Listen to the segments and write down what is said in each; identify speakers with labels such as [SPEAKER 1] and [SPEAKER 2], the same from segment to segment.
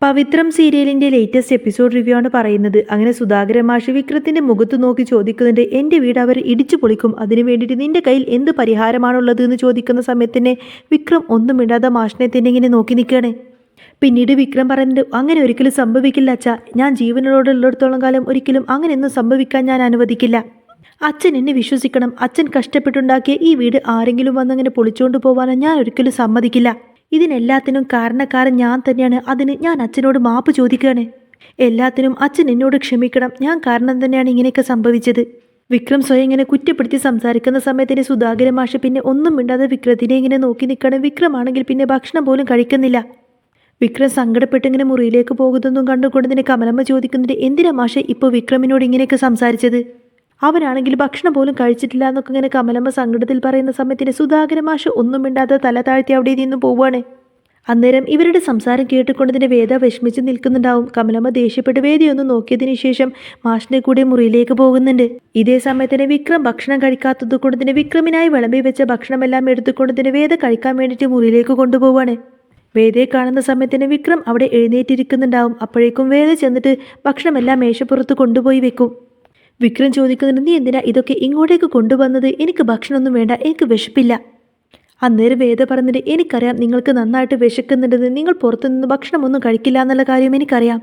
[SPEAKER 1] പവിത്രം സീരിയലിന്റെ latest episode review ആണ് പറയുന്നത്. അങ്ങനെ സുധാകരൻ മാഷ് വിക്രത്തിന്റെ മുഖത്ത് നോക്കി ചോദിക്കുന്നുണ്ട്, എന്റെ വീട് അവർ ഇടിച്ചു പൊളിക്കും, അതിനു വേണ്ടിയിട്ട് നിന്റെ കയ്യിൽ എന്ത് പരിഹാരമാണുള്ളത് എന്ന് ചോദിക്കുന്ന സമയത്ത് തന്നെ വിക്രം ഒന്നും മിണ്ടാതെ മാഷിനെ തന്നെ ഇങ്ങനെ നോക്കി നിൽക്കുകയാണ്. പിന്നീട് വിക്രം പറയുന്നുണ്ട്, അങ്ങനെ ഒരിക്കലും സംഭവിക്കില്ല അച്ഛാ, ഞാൻ ജീവനോടുള്ളിടത്തോളം കാലം ഒരിക്കലും അങ്ങനെയൊന്നും സംഭവിക്കാൻ ഞാൻ അനുവദിക്കില്ല. അച്ഛൻ എന്നെ വിശ്വസിക്കണം. അച്ഛൻ കഷ്ടപ്പെട്ടുണ്ടാക്കിയ ഈ വീട് ആരെങ്കിലും വന്നങ്ങനെ പൊളിച്ചുകൊണ്ട് പോകാനോ ഞാൻ ഒരിക്കലും സമ്മതിക്കില്ല. ഇതിനെല്ലാത്തിനും കാരണക്കാരൻ ഞാൻ തന്നെയാണ്. അതിന് ഞാൻ അച്ഛനോട് മാപ്പ് ചോദിക്കുകയാണ്. എല്ലാത്തിനും അച്ഛൻ എന്നോട് ക്ഷമിക്കണം. ഞാൻ കാരണം തന്നെയാണ് ഇങ്ങനെയൊക്കെ സംഭവിച്ചത്. വിക്രം സ്വയം ഇങ്ങനെ കുറ്റപ്പെടുത്തി സംസാരിക്കുന്ന സമയത്തിന് സുധാകരൻ മാഷ് പിന്നെ ഒന്നും മിണ്ടാതെ വിക്രത്തിനെ ഇങ്ങനെ നോക്കി നിൽക്കണം. വിക്രമാണെങ്കിൽ പിന്നെ ഭക്ഷണം പോലും കഴിക്കുന്നില്ല. വിക്രം സങ്കടപ്പെട്ട് ഇങ്ങനെ മുറിയിലേക്ക് പോകുന്നതും കണ്ടുകൊണ്ട് തന്നെ കമലമ്മ ചോദിക്കുന്നുണ്ട്, എന്തിനാ മാഷെ ഇപ്പോൾ വിക്രമിനോട് ഇങ്ങനെയൊക്കെ സംസാരിച്ചത്? അവനാണെങ്കിൽ ഭക്ഷണം പോലും കഴിച്ചിട്ടില്ല എന്നൊക്കെ ഇങ്ങനെ കമലമ്മ സങ്കടത്തിൽ പറയുന്ന സമയത്തിന് സുധാകരൻ മാഷ് ഒന്നും മിണ്ടാതെ തല താഴ്ത്തി അവിടെ നിന്ന് പോവുകയാണ്. അന്നേരം ഇവരുടെ സംസാരം കേട്ടുകൊണ്ട് തന്നെ വേദ വിഷമിച്ച് നിൽക്കുന്നുണ്ടാവും. കമലമ്മ ദേഷ്യപ്പെട്ട് വേദിയൊന്ന് നോക്കിയതിനു ശേഷം മാഷിന്റെ കൂടെ മുറിയിലേക്ക് പോകുന്നുണ്ട്. ഇതേ സമയത്തിന് വിക്രം ഭക്ഷണം കഴിക്കാത്തത് കൊണ്ട് തന്നെ വിക്രമിനായി വിളമ്പി വെച്ച ഭക്ഷണമെല്ലാം എടുത്തുകൊണ്ട് തന്നെ വേദ കഴിക്കാൻ വേണ്ടിയിട്ട് മുറിയിലേക്ക് കൊണ്ടുപോവാണ്. വേദയെ കാണുന്ന സമയത്തിന് വിക്രം അവിടെ എഴുന്നേറ്റിരിക്കുന്നുണ്ടാവും. അപ്പോഴേക്കും വേദ ചെന്നിട്ട് ഭക്ഷണമെല്ലാം മേശപ്പുറത്ത് കൊണ്ടുപോയി വെക്കും. വിക്രം ചോദിക്കുന്നുണ്ട്, നീ എന്തിനാ ഇതൊക്കെ ഇങ്ങോട്ടേക്ക് കൊണ്ടുവന്നത്? എനിക്ക് ഭക്ഷണമൊന്നും വേണ്ട, എനിക്ക് വിശപ്പില്ല. അന്നേരം വേദ പറഞ്ഞിട്ട്, എനിക്കറിയാം നിങ്ങൾക്ക് നന്നായിട്ട് വിശക്കുന്നുണ്ടെന്ന്, നിങ്ങൾ പുറത്തുനിന്ന് ഭക്ഷണമൊന്നും കഴിക്കില്ല എന്നുള്ള കാര്യം എനിക്കറിയാം.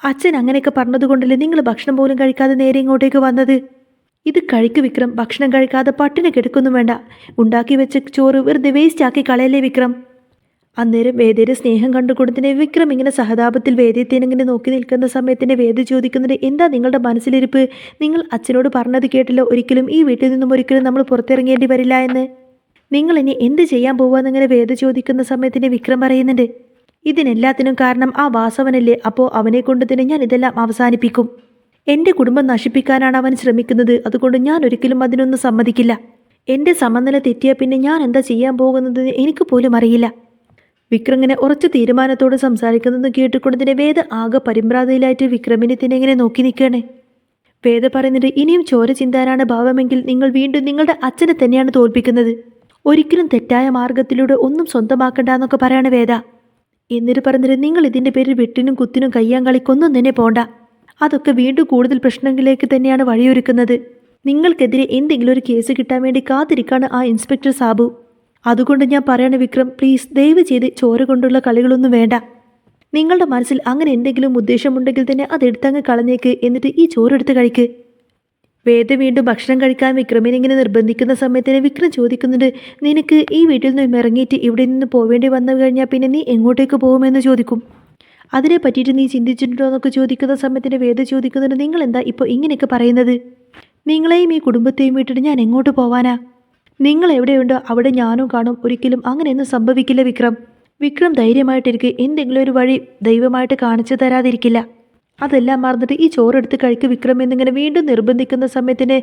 [SPEAKER 1] അച്ഛൻ അങ്ങനെയൊക്കെ പറഞ്ഞതുകൊണ്ടല്ലേ നിങ്ങൾ ഭക്ഷണം പോലും കഴിക്കാതെ നേരെ ഇങ്ങോട്ടേക്ക് വന്നത്. ഇത് കഴിക്കു വിക്രം, ഭക്ഷണം കഴിക്കാതെ പട്ടിണി കിടക്കൊന്നും വേണ്ട. ഉണ്ടാക്കി വെച്ച ചോറ് വെറുതെ വേസ്റ്റ് ആക്കി കളയല്ലേ വിക്രം. അന്നേരം വേദയുടെ സ്നേഹം കണ്ടുകൊണ്ടതിനെ വിക്രം ഇങ്ങനെ സഹതാപത്തിൽ വേദയത്തേനിങ്ങനെ നോക്കി നിൽക്കുന്ന സമയത്തിന് വേദ ചോദിക്കുന്നത്, എന്താ നിങ്ങളുടെ മനസ്സിലിരിപ്പ്? നിങ്ങൾ അച്ഛനോട് പറഞ്ഞത് കേട്ടില്ലോ, ഒരിക്കലും ഈ വീട്ടിൽ നിന്നും ഒരിക്കലും നമ്മൾ പുറത്തിറങ്ങേണ്ടി വരില്ല എന്ന്. നിങ്ങൾ ഇനി എന്ത് ചെയ്യാൻ പോവാന്നിങ്ങനെ വേദ ചോദിക്കുന്ന സമയത്തിന് വിക്രം പറയുന്നുണ്ട്, ഇതിനെല്ലാത്തിനും കാരണം ആ വാസവനല്ലേ, അപ്പോൾ അവനെ കൊണ്ട് തന്നെ ഞാൻ ഇതെല്ലാം അവസാനിപ്പിക്കും. എൻ്റെ കുടുംബം നശിപ്പിക്കാനാണ് അവൻ ശ്രമിക്കുന്നത്, അതുകൊണ്ട് ഞാൻ ഒരിക്കലും അതിനൊന്നും സമ്മതിക്കില്ല. എൻ്റെ സമനില തെറ്റിയാൽ പിന്നെ ഞാൻ എന്താ ചെയ്യാൻ പോകുന്നത് എനിക്ക് പോലും അറിയില്ല. വിക്രം ഇങ്ങനെ ഉറച്ച തീരുമാനത്തോട് സംസാരിക്കുന്നത് കേട്ടുകൊണ്ട് തന്നെ വേദ ആകെ പരിഭ്രാന്തയിലായിട്ട് വിക്രമിനെ തന്നെ ഇങ്ങനെ നോക്കി നിൽക്കുകയാണ്. വേദ പറയുന്നത്, ഇനിയും ചോര ചിന്താനാണ് ഭാവമെങ്കിൽ നിങ്ങൾ വീണ്ടും നിങ്ങളുടെ അച്ഛനെ തന്നെയാണ് തോൽപ്പിക്കുന്നത്. ഒരിക്കലും തെറ്റായ മാർഗത്തിലൂടെ ഒന്നും സ്വന്തമാക്കണ്ട എന്നൊക്കെ പറയാണ് വേദ. എന്നിട്ട് പറഞ്ഞത്, നിങ്ങൾ ഇതിൻ്റെ പേരിൽ വെട്ടിനും കുത്തിനും കയ്യാൻ കളിക്കൊന്നും തന്നെ പോണ്ട. അതൊക്കെ വീണ്ടും കൂടുതൽ പ്രശ്നങ്ങളിലേക്ക് തന്നെയാണ് വഴിയൊരുക്കുന്നത്. നിങ്ങൾക്കെതിരെ എന്തെങ്കിലും ഒരു കേസ് കിട്ടാൻ വേണ്ടി കാത്തിരിക്കാണ് ആ ഇൻസ്പെക്ടർ സാബു. അതുകൊണ്ട് ഞാൻ പറയണ വിക്രം, പ്ലീസ് ദയവ് ചെയ്ത് ചോര കൊണ്ടുള്ള കളികളൊന്നും വേണ്ട. നിങ്ങളുടെ മനസ്സിൽ അങ്ങനെ എന്തെങ്കിലും ഉദ്ദേശമുണ്ടെങ്കിൽ തന്നെ അതെടുത്തങ്ങ് കളഞ്ഞേക്ക്, എന്നിട്ട് ഈ ചോറെടുത്ത് കഴിക്ക്. വേദ വീണ്ടും ഭക്ഷണം കഴിക്കാൻ വിക്രമിനെ ഇങ്ങനെ നിർബന്ധിക്കുന്ന സമയത്തിന് വിക്രം ചോദിക്കുന്നുണ്ട്, നിനക്ക് ഈ വീട്ടിൽ നിന്ന് ഇറങ്ങിയിട്ട് ഇവിടെ നിന്ന് പോവേണ്ടി വന്നു കഴിഞ്ഞാൽ പിന്നെ നീ എങ്ങോട്ടേക്ക് പോകുമെന്ന് ചോദിക്കും. അതിനെ പറ്റിയിട്ട് നീ ചിന്തിച്ചിട്ടുണ്ടോ എന്നൊക്കെ ചോദിക്കുന്ന സമയത്തിന് വേദ ചോദിക്കുന്നുണ്ട്, നിങ്ങൾ എന്താ ഇപ്പോൾ ഇങ്ങനെയൊക്കെ പറയുന്നത്? നിങ്ങളെയും ഈ കുടുംബത്തെയും വിട്ടിട്ട് ഞാൻ എങ്ങോട്ട് പോവാനാ? നിങ്ങൾ എവിടെയുണ്ടോ അവിടെ ഞാനും കാണും. ഒരിക്കലും അങ്ങനെയൊന്നും സംഭവിക്കില്ല വിക്രം. വിക്രം ധൈര്യമായിട്ടിരിക്കുക, എന്തെങ്കിലും ഒരു വഴി ദൈവമായിട്ട് കാണിച്ചു തരാതിരിക്കില്ല. അതെല്ലാം മറന്നിട്ട് ഈ ചോറെടുത്ത് കഴിക്ക് വിക്രം എന്നിങ്ങനെ വീണ്ടും നിർബന്ധിക്കുന്ന സമയത്തിന്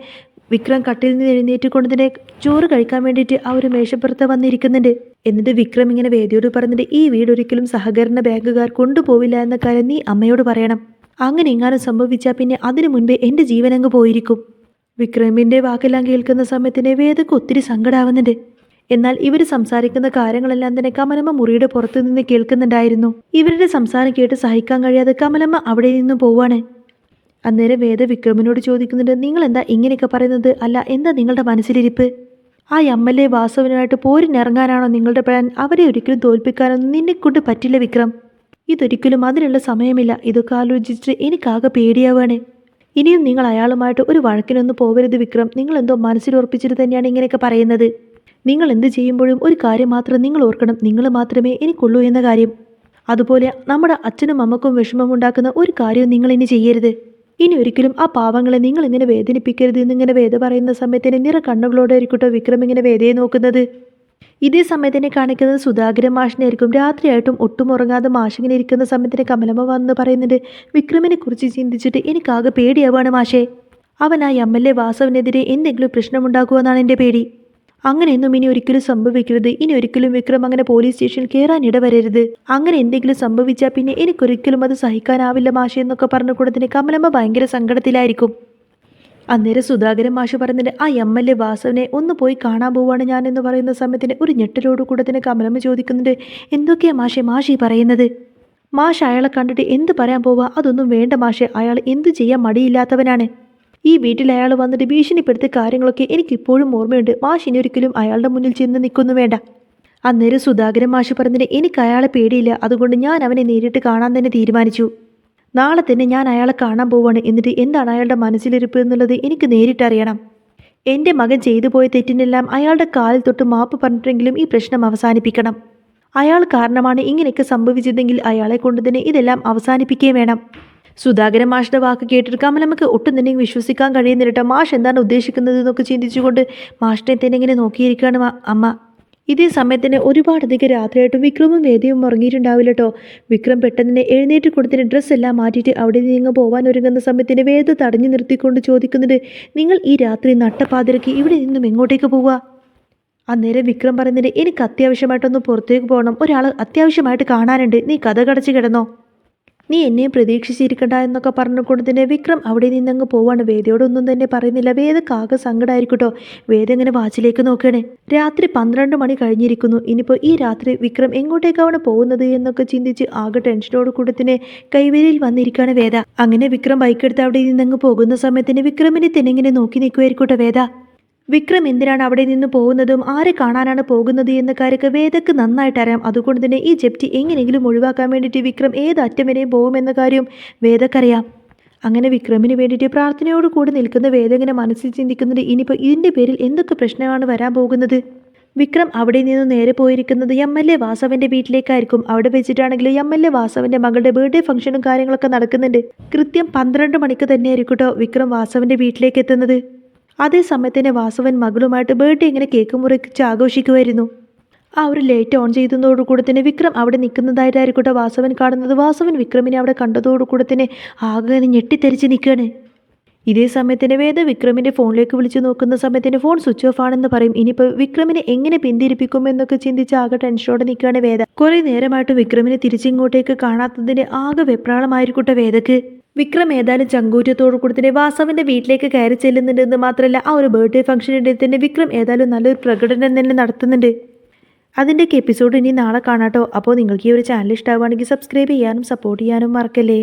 [SPEAKER 1] വിക്രം കട്ടിൽ നിന്ന് എഴുന്നേറ്റ് തന്നെ ചോറ് കഴിക്കാൻ വേണ്ടിയിട്ട് ആ ഒരു മേശപ്പുറത്ത് വന്നിരിക്കുന്നുണ്ട്. എന്നിട്ട് വിക്രം ഇങ്ങനെ വേദിയോട് പറഞ്ഞിട്ട്, ഈ വീട് ഒരിക്കലും സഹകരണ ബാങ്കുകാർ കൊണ്ടുപോവില്ല എന്ന കാര്യം നീ അമ്മയോട് പറയണം. അങ്ങനെ എങ്ങാനും സംഭവിച്ചാൽ പിന്നെ അതിനു മുൻപേ എൻ്റെ ജീവനങ്ങ് പോയിരിക്കും. വിക്രമിൻ്റെ വാക്കെല്ലാം കേൾക്കുന്ന സമയത്തിന് വേദക്ക് ഒത്തിരി സങ്കടാവുന്നുണ്ട്. എന്നാൽ ഇവർ സംസാരിക്കുന്ന കാര്യങ്ങളെല്ലാം തന്നെ കമലമ്മ മുറിയുടെ പുറത്തു നിന്ന് കേൾക്കുന്നുണ്ടായിരുന്നു. ഇവരുടെ സംസാരം കേട്ട് സഹിക്കാൻ കഴിയാതെ കമലമ്മ അവിടെ നിന്നും പോവാണ്. അന്നേരം വേദ വിക്രമിനോട് ചോദിക്കുന്നുണ്ട്, നിങ്ങൾ എന്താ ഇങ്ങനെയൊക്കെ പറയുന്നത്? അല്ല, എന്താ നിങ്ങളുടെ മനസ്സിലിരിപ്പ്? ആ എംഎൽഎ വാസവനുമായിട്ട് പോരിനിറങ്ങാനാണോ നിങ്ങളുടെ പ്ലാൻ? അവരെ ഒരിക്കലും തോൽപ്പിക്കാനൊന്നും നിന്നെക്കൊണ്ട് പറ്റില്ല വിക്രം. ഇതൊരിക്കലും അതിനുള്ള സമയമില്ല. ഇതൊക്കെ ആലോചിച്ചിട്ട് എനിക്കാകെ പേടിയാവാണ്. ഇനിയും നിങ്ങൾ അയാളുമായിട്ട് ഒരു വഴക്കിനൊന്നും പോകരുത് വിക്രം. നിങ്ങൾ എന്തോ മനസ്സിലുറപ്പിച്ചിട്ട് തന്നെയാണ് ഇങ്ങനെയൊക്കെ പറയുന്നത്. നിങ്ങൾ എന്ത് ചെയ്യുമ്പോഴും ഒരു കാര്യം മാത്രം നിങ്ങൾ ഓർക്കണം, നിങ്ങൾ മാത്രമേ എനിക്കുള്ളൂ എന്ന കാര്യം. അതുപോലെ നമ്മുടെ അച്ഛനും അമ്മക്കും വിഷമമുണ്ടാക്കുന്ന ഒരു കാര്യവും നിങ്ങൾ ഇനി ചെയ്യരുത്. ഇനി ഒരിക്കലും ആ പാവങ്ങളെ നിങ്ങൾ ഇങ്ങനെ വേദനിപ്പിക്കരുത് എന്നിങ്ങനെ വേദ പറയുന്ന സമയത്തിന് നിറ കണ്ണുകളോടെ ആയിരിക്കട്ടോ വിക്രം ഇങ്ങനെ വേദയെ നോക്കുന്നത്. ഇതേ സമയത്തിനെ കാണിക്കുന്നത് സുധാകരൻ മാഷിനായിരിക്കും. രാത്രിയായിട്ടും ഒട്ടും ഉറങ്ങാതെ മാഷിങ്ങനെ ഇരിക്കുന്ന സമയത്തിന് കമലമ്മ വന്ന് പറയുന്നുണ്ട്, വിക്രമിനെ കുറിച്ച് ചിന്തിച്ചിട്ട് എനിക്കാകെ പേടിയാവാണ് മാഷേ. അവൻ ആ എംഎൽഎ വാസവനെതിരെ എന്തെങ്കിലും പ്രശ്നമുണ്ടാക്കുമെന്നാണ് എൻ്റെ പേടി. അങ്ങനെയൊന്നും ഇനി ഒരിക്കലും സംഭവിക്കരുത്. ഇനി ഒരിക്കലും വിക്രം അങ്ങനെ പോലീസ് സ്റ്റേഷനിൽ കയറാൻ ഇടവരരുത്. അങ്ങനെ എന്തെങ്കിലും സംഭവിച്ചാൽ പിന്നെ എനിക്കൊരിക്കലും അത് സഹിക്കാനാവില്ല മാഷേ എന്നൊക്കെ പറഞ്ഞുകൂടത്തിന് കമലമ്മ ഭയങ്കര സങ്കടത്തിലായിരിക്കും. അന്നേരം സുധാകരൻ മാഷ് പറയുന്നുണ്ട്, ആ എംഎൽഎ വാസവനെ ഒന്ന് പോയി കാണാൻ പോവാണ് ഞാൻ എന്ന് പറയുന്ന സമയത്തിന് ഒരു ഞെട്ടലോട് കൂടെ തന്നെ കമലമ്മ ചോദിക്കുന്നുണ്ട്, എന്തൊക്കെയാ മാഷി പറയുന്നത്? മാഷ് അയാളെ കണ്ടിട്ട് എന്ത് പറയാൻ പോവുക? അതൊന്നും വേണ്ട മാഷെ, അയാൾ എന്ത് ചെയ്യാൻ മടിയില്ലാത്തവനാണ്. ഈ വീട്ടിൽ അയാൾ വന്നിട്ട് ഭീഷണിപ്പെടുത്തിയ കാര്യങ്ങളൊക്കെ എനിക്കിപ്പോഴും ഓർമ്മയുണ്ട്. മാഷ് ഇനി ഒരിക്കലും അയാളുടെ മുന്നിൽ ചെന്ന് നിൽക്കൊന്നും വേണ്ട. അന്നേരം സുധാകരൻ മാഷ് പറഞ്ഞിട്ട് എനിക്ക് അയാളെ പേടിയില്ല, അതുകൊണ്ട് ഞാൻ അവനെ നേരിട്ട് കാണാൻ തന്നെ തീരുമാനിച്ചു. നാളെ തന്നെ ഞാൻ അയാളെ കാണാൻ പോവാണ്. എന്നിട്ട് എന്താണ് അയാളുടെ മനസ്സിലിരിപ്പ് എന്നുള്ളത് എനിക്ക് നേരിട്ടറിയണം. എൻ്റെ മകൻ ചെയ്തു പോയ തെറ്റിനെല്ലാം അയാളുടെ കാലിൽ തൊട്ട് മാപ്പ് പറഞ്ഞിട്ടെങ്കിലും ഈ പ്രശ്നം അവസാനിപ്പിക്കണം. അയാൾ കാരണമാണ് ഇങ്ങനെയൊക്കെ സംഭവിച്ചതെങ്കിൽ അയാളെ കൊണ്ട് തന്നെ ഇതെല്ലാം അവസാനിപ്പിക്കുകയും വേണം. സുധാകരൻ മാഷിന്റെ വാക്ക് കേട്ടിട്ട് കമലമ്മക്ക് ഒട്ടും തന്നെ വിശ്വസിക്കാൻ കഴിയുന്നില്ല. മാഷ് എന്താണ് ഉദ്ദേശിക്കുന്നത് എന്നൊക്കെ ചിന്തിച്ചുകൊണ്ട് മാഷിനെ തന്നെ ഇങ്ങനെ നോക്കിയിരിക്കുകയാണ് അമ്മ. ഇതേ സമയത്തിന് ഒരുപാടധികം രാത്രിയായിട്ടും വിക്രമും വേദയും ഉറങ്ങിയിട്ടുണ്ടാവില്ല കേട്ടോ. വിക്രം പെട്ടെന്ന് എഴുന്നേറ്റ് കൊടുത്തിന് ഡ്രസ്സ് എല്ലാം മാറ്റിയിട്ട് അവിടെ നിന്ന് പോകാൻ ഒരുങ്ങുന്ന സമയത്തിന് വേദ തടഞ്ഞു നിർത്തിക്കൊണ്ട് ചോദിക്കുന്നുണ്ട്, നിങ്ങൾ ഈ രാത്രി നട്ടപ്പാതിരക്ക് ഇവിടെ നിന്നും എങ്ങോട്ടേക്ക് പോവുക? അന്നേരം വിക്രം പറയുന്നുണ്ട്, എനിക്ക് അത്യാവശ്യമായിട്ടൊന്ന് പുറത്തേക്ക് പോകണം, ഒരാൾ അത്യാവശ്യമായിട്ട് കാണാനുണ്ട്, നീ കഥ കടച്ച് കിടന്നോ, നീ എന്നെയും പ്രതീക്ഷിച്ചിരിക്കണ്ട എന്നൊക്കെ പറഞ്ഞുകൊണ്ട് തന്നെ വിക്രം അവിടെ നിന്നങ്ങ് പോവാണ്. വേദയോടൊന്നും തന്നെ പറയുന്നില്ല. വേദക്കാകെ സങ്കടമായിരിക്കട്ടോ. വേദ ഇങ്ങനെ വാച്ചിലേക്ക് നോക്കുകയാണ്. രാത്രി 12 മണി കഴിഞ്ഞിരിക്കുന്നു. ഇനിയിപ്പോൾ ഈ രാത്രി വിക്രം എങ്ങോട്ടേക്കാണ് പോകുന്നത് എന്നൊക്കെ ചിന്തിച്ച് ആകെ ടെൻഷനോട് കൂടി തന്നെ കൈവേലിയിൽ വന്നിരിക്കുകയാണ് വേദ. അങ്ങനെ വിക്രം ബൈക്കെടുത്ത് അവിടെ നിന്നങ്ങ് പോകുന്ന സമയത്തിന് വിക്രമിനെ തന്നെ ഇങ്ങനെ നോക്കി നിൽക്കുമായിരിക്കട്ടെ വേദ. വിക്രം എന്തിനാണ് അവിടെ നിന്ന് പോകുന്നതും ആരെ കാണാനാണ് പോകുന്നത് എന്ന കാര്യമൊക്കെ വേദക്ക് നന്നായിട്ട് അറിയാം. അതുകൊണ്ട് തന്നെ ഈ ജപ്തി എങ്ങനെയെങ്കിലും ഒഴിവാക്കാൻ വേണ്ടിയിട്ട് വിക്രം ഏത് അറ്റം വരെയും പോകുമെന്ന കാര്യം വേദക്കറിയാം. അങ്ങനെ വിക്രമിന് വേണ്ടിയിട്ട് പ്രാർത്ഥനയോട് കൂടി നിൽക്കുന്ന വേദ ഇങ്ങനെ മനസ്സിൽ ചിന്തിക്കുന്നത്, ഇനിയിപ്പോൾ ഇതിൻ്റെ പേരിൽ എന്തൊക്കെ പ്രശ്നമാണ് വരാൻ പോകുന്നത്. വിക്രം അവിടെ നിന്ന് നേരെ പോയിരിക്കുന്നത് MLA വാസവൻ്റെ വീട്ടിലേക്കായിരിക്കും. അവിടെ വെച്ചിട്ടാണെങ്കിൽ MLA വാസവൻ്റെ മകളുടെ ബർത്ത്ഡേ ഫംഗ്ഷനും കാര്യങ്ങളൊക്കെ നടക്കുന്നുണ്ട്. കൃത്യം 12 മണിക്ക് തന്നെയായിരിക്കും കേട്ടോ വിക്രം വാസവൻ്റെ വീട്ടിലേക്ക് എത്തുന്നത്. അതേ സമയത്തിന് വാസവൻ മകളുമായിട്ട് ബർത്ത്ഡേ ഇങ്ങനെ കേക്ക് മുറിച്ച് ആഘോഷിക്കുമായിരുന്നു. ആ ഒരു ലൈറ്റ് ഓൺ ചെയ്തതോടുകൂടി തന്നെ വിക്രം അവിടെ നിൽക്കുന്നതായിട്ടായിരിക്കട്ടെ വാസവൻ കാണുന്നത്. വാസവൻ വിക്രമിനെ അവിടെ കണ്ടതോടുകൂടി തന്നെ ആകെ ഞെട്ടിത്തെറിച്ച് നിൽക്കുകയാണ്. ഇതേ സമയത്തിന് വേദ വിക്രമിൻ്റെ ഫോണിലേക്ക് വിളിച്ചു നോക്കുന്ന സമയത്തിന് ഫോൺ സ്വിച്ച് ഓഫ് ആണെന്ന് പറയും. ഇനിയിപ്പോൾ വിക്രമിനെ എങ്ങനെ പിന്തിരിപ്പിക്കും എന്നൊക്കെ ചിന്തിച്ച് ആകെ ടെൻഷനോടെ നിൽക്കുകയാണ് വേദ. കുറേ നേരമായിട്ട് വിക്രമിനെ തിരിച്ചിങ്ങോട്ടേക്ക് കാണാത്തതിന് ആകെ വെപ്രാളമായിരിക്കട്ടെ വേദക്ക്. വിക്രം ഏതായാലും ചങ്കൂറ്റത്തോടു കൂടി തന്നെ വാസവൻ്റെ വീട്ടിലേക്ക് കയറി ചെല്ലുന്നുണ്ടെന്ന് മാത്രമല്ല ആ ഒരു ബർത്ത്ഡേ ഫംഗ്ഷനിടെ തന്നെ വിക്രം ഏതായാലും നല്ലൊരു പ്രകടനം തന്നെ നടത്തുന്നുണ്ട്. അതിൻ്റെയൊക്കെ എപ്പിസോഡ് ഇനി നാളെ കാണാട്ടോ. അപ്പോൾ നിങ്ങൾക്ക് ഈ ഒരു ചാനൽ ഇഷ്ടമാവുകയാണെങ്കിൽ സബ്സ്ക്രൈബ് ചെയ്യാനും സപ്പോർട്ട് ചെയ്യാനും മറക്കല്ലേ.